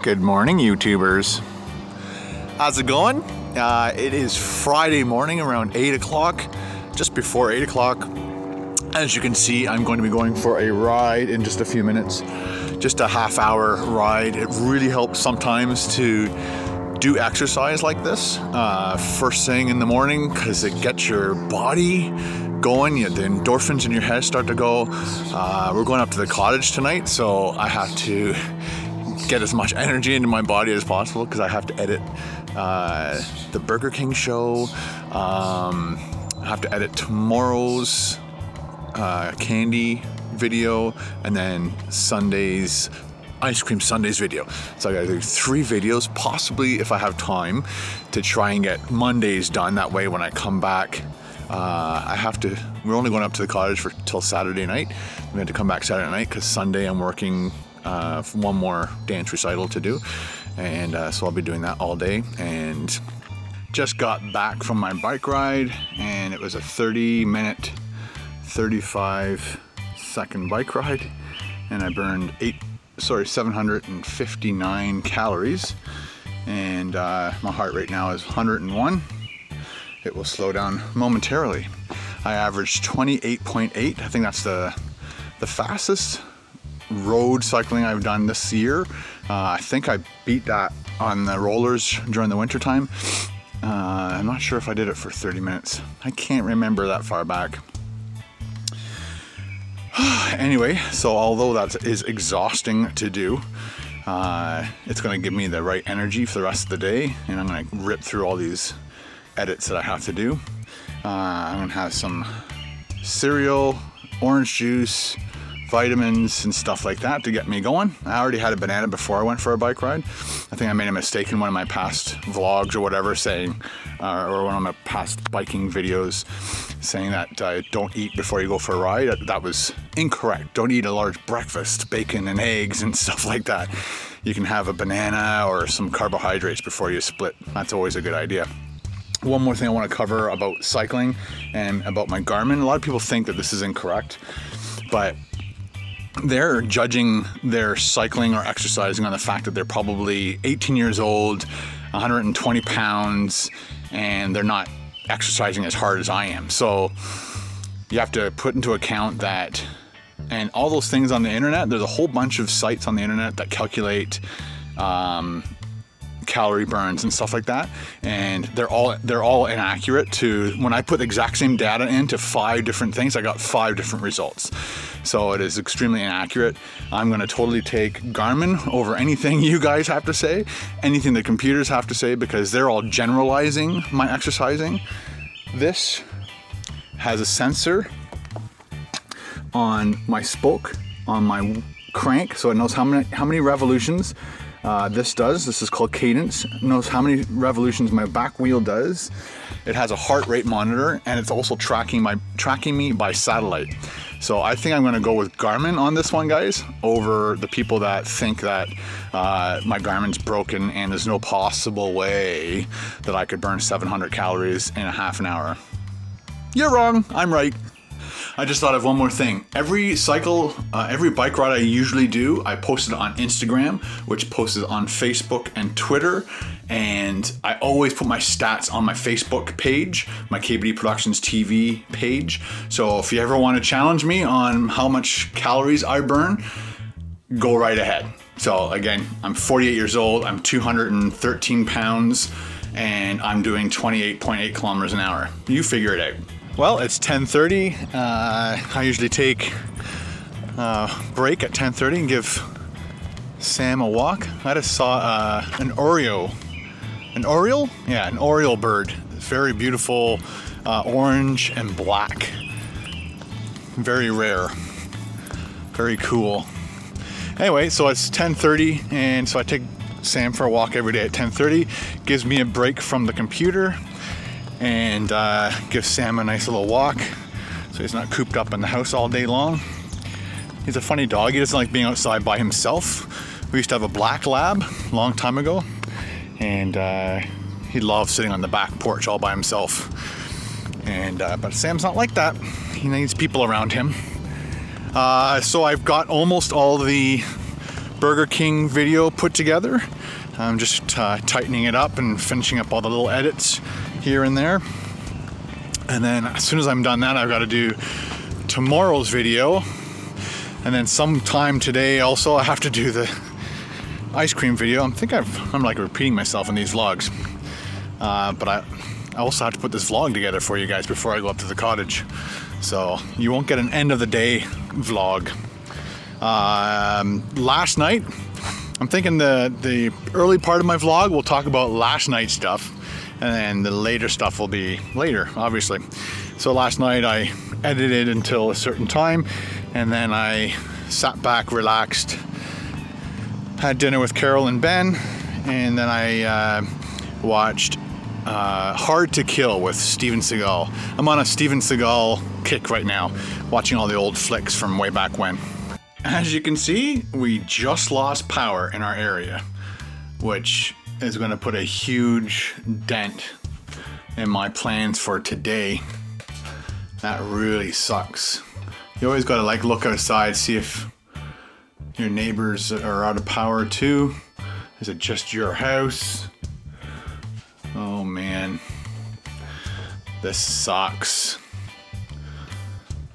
Good morning, YouTubers. How's it going? It is Friday morning around 8 o'clock, just before 8 o'clock. As you can see, I'm going to be going for a ride in just a few minutes, just a half-hour ride. It really helps sometimes to do exercise like this first thing in the morning because it gets your body going. The endorphins in your head start to go. We're going up to the cottage tonight, so I have to get as much energy into my body as possible because I have to edit the Burger King show. I have to edit tomorrow's candy video, and then Sunday's ice cream Sundays video. So I gotta do 3 videos, possibly if I have time, to try and get Mondays done. That way when I come back, we're only going up to the cottage till Saturday night. We have to come back Saturday night because Sunday I'm working one more dance recital to do, and so I'll be doing that all day. And just got back from my bike ride, and it was a 30-minute 35-second bike ride, and I burned 759 calories, and my heart rate now is 101. It will slow down momentarily. I averaged 28.8. I think that's the fastest road cycling I've done this year. I think I beat that on the rollers during the winter time. I'm not sure if I did it for 30 minutes. I can't remember that far back. Anyway, so although that is exhausting to do, it's going to give me the right energy for the rest of the day, and I'm going to rip through all these edits that I have to do. I'm going to have some cereal, orange juice, vitamins and stuff like that to get me going. I already had a banana before I went for a bike ride. I think I made a mistake in one of my past vlogs or whatever, saying, or one of my past biking videos, saying that don't eat before you go for a ride. That was incorrect. Don't eat a large breakfast, bacon and eggs and stuff like that. You can have a banana or some carbohydrates before you split. That's always a good idea. One more thing I want to cover about cycling and about my Garmin. A lot of people think that this is incorrect, but they're judging their cycling or exercising on the fact that they're probably 18 years old, 120 pounds, and they're not exercising as hard as I am. So you have to put into account that, and all those things on the internet, there's a whole bunch of sites on the internet that calculate calorie burns and stuff like that, and they're all inaccurate. To when I put the exact same data into 5 different things, I got 5 different results. So it is extremely inaccurate. I'm going to totally take Garmin over anything you guys have to say, anything the computers have to say, because they're all generalizing my exercising. This has a sensor on my spoke, on my crank, so it knows how many revolutions this is called cadence. It knows how many revolutions my back wheel does. It has a heart rate monitor, and it's also tracking me by satellite. So I think I'm going to go with Garmin on this one, guys, over the people that think that my Garmin's broken and there's no possible way that I could burn 700 calories in a half an hour. You're wrong. I'm right. I just thought of one more thing. Every bike ride I usually do, I post it on Instagram, which posts it on Facebook and Twitter, and I always put my stats on my Facebook page, my KBDProductionsTV page. So if you ever want to challenge me on how much calories I burn, go right ahead. So again, I'm 48 years old, I'm 213 pounds, and I'm doing 28.8 kilometers an hour. You figure it out. Well, it's 10:30. I usually take a break at 10:30 and give Sam a walk. I just saw an Oriole. An Oriole? Yeah, an Oriole bird. Very beautiful, orange and black. Very rare. Very cool. Anyway, so it's 10:30, and so I take Sam for a walk every day at 10:30. Gives me a break from the computer, and give Sam a nice little walk so he's not cooped up in the house all day long. He's a funny dog. He doesn't like being outside by himself. We used to have a black lab a long time ago, and he loved sitting on the back porch all by himself. And but Sam's not like that. He needs people around him. So I've got almost all the Burger King video put together. I'm just tightening it up and finishing up all the little edits here and there. And then as soon as I'm done that, I've got to do tomorrow's video. And then sometime today also I have to do the ice cream video. I'm like repeating myself in these vlogs. But I also have to put this vlog together for you guys before I go up to the cottage. So you won't get an end of the day vlog. Last night, I'm thinking the early part of my vlog will talk about last night's stuff, and then the later stuff will be later, obviously. So last night I edited until a certain time, and then I sat back, relaxed, had dinner with Carol and Ben, and then I watched Hard to Kill with Steven Seagal. I'm on a Steven Seagal kick right now, watching all the old flicks from way back when. As you can see, we just lost power in our area, which is going to put a huge dent in my plans for today. That really sucks. You always got to like look outside, see if your neighbors are out of power too. Is it just your house? Oh man, this sucks.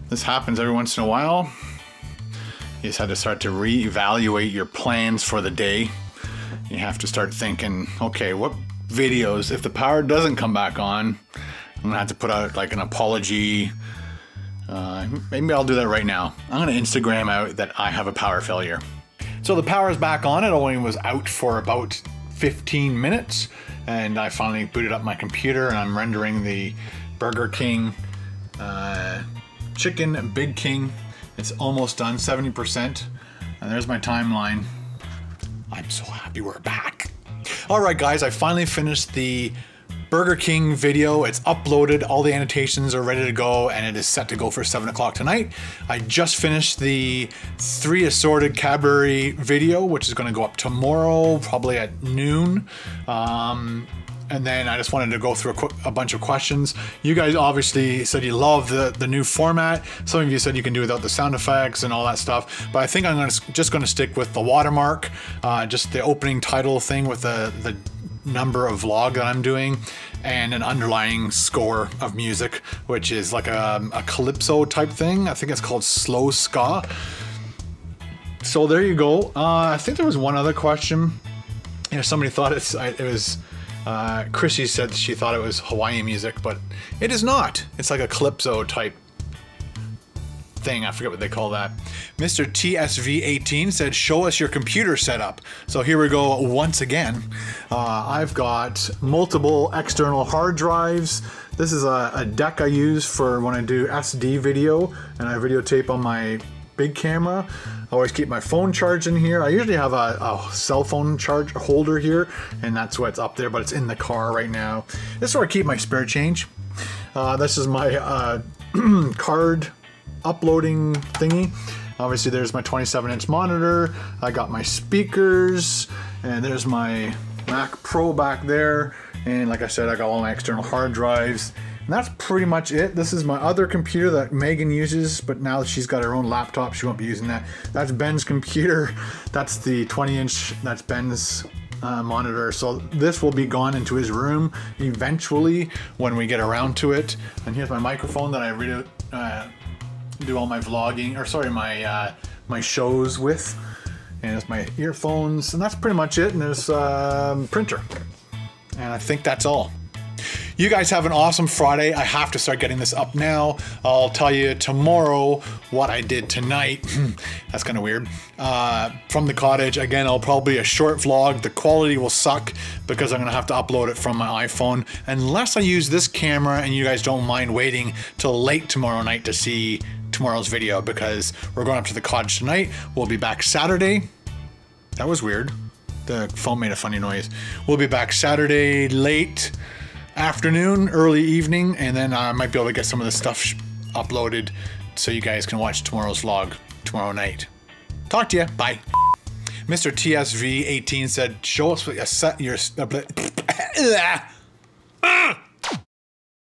This happens every once in a while. You just had to start to reevaluate your plans for the day. You have to start thinking, okay, what videos, if the power doesn't come back on, I'm gonna have to put out like an apology. Maybe I'll do that right now. I'm gonna Instagram out that I have a power failure. So the power is back on. It only was out for about 15 minutes. And I finally booted up my computer and I'm rendering the Burger King Chicken Big King. It's almost done, 70%. And there's my timeline. I'm so happy we're back. All right, guys, I finally finished the Burger King video. It's uploaded, all the annotations are ready to go, and it is set to go for 7 o'clock tonight. I just finished the 3 assorted Cadbury video, which is gonna go up tomorrow, probably at noon. And then I just wanted to go through a bunch of questions. You guys obviously said you love the new format. Some of you said you can do without the sound effects and all that stuff. But I think I'm just gonna stick with the watermark, just the opening title thing with the number of vlog that I'm doing, and an underlying score of music, which is like a calypso type thing. I think it's called slow ska. So there you go. I think there was one other question. You know, somebody thought it was. Chrissy said she thought it was Hawaiian music, but it is not. It's like a calypso type thing. I forget what they call that. Mr. TSV18 said, show us your computer setup. So here we go once again. I've got multiple external hard drives. This is a deck I use for when I do SD video and I videotape on my big camera. I always keep my phone charged in here. I usually have a cell phone charge holder here, and that's what's up there, but it's in the car right now. This is where I keep my spare change. This is my card uploading thingy. Obviously there's my 27-inch monitor. I got my speakers, and there's my Mac Pro back there. And like I said, I got all my external hard drives. And that's pretty much it. This is my other computer that Megan uses, but now that she's got her own laptop, she won't be using that. That's Ben's computer. That's the 20-inch, that's Ben's monitor. So this will be gone into his room eventually when we get around to it. And here's my microphone that I do all my vlogging, or sorry, my shows with. And there's my earphones, and that's pretty much it. And there's printer. And I think that's all. You guys have an awesome Friday. I have to start getting this up now. I'll tell you tomorrow what I did tonight. That's kind of weird. From the cottage. Again, I'll probably a short vlog. The quality will suck because I'm going to have to upload it from my iPhone. Unless I use this camera and you guys don't mind waiting till late tomorrow night to see tomorrow's video, because we're going up to the cottage tonight. We'll be back Saturday. That was weird. The phone made a funny noise. We'll be back Saturday late afternoon, early evening, and then I might be able to get some of the stuff uploaded so you guys can watch tomorrow's vlog tomorrow night. Talk to you. Bye. Mr. TSV18 said, show us what you set your...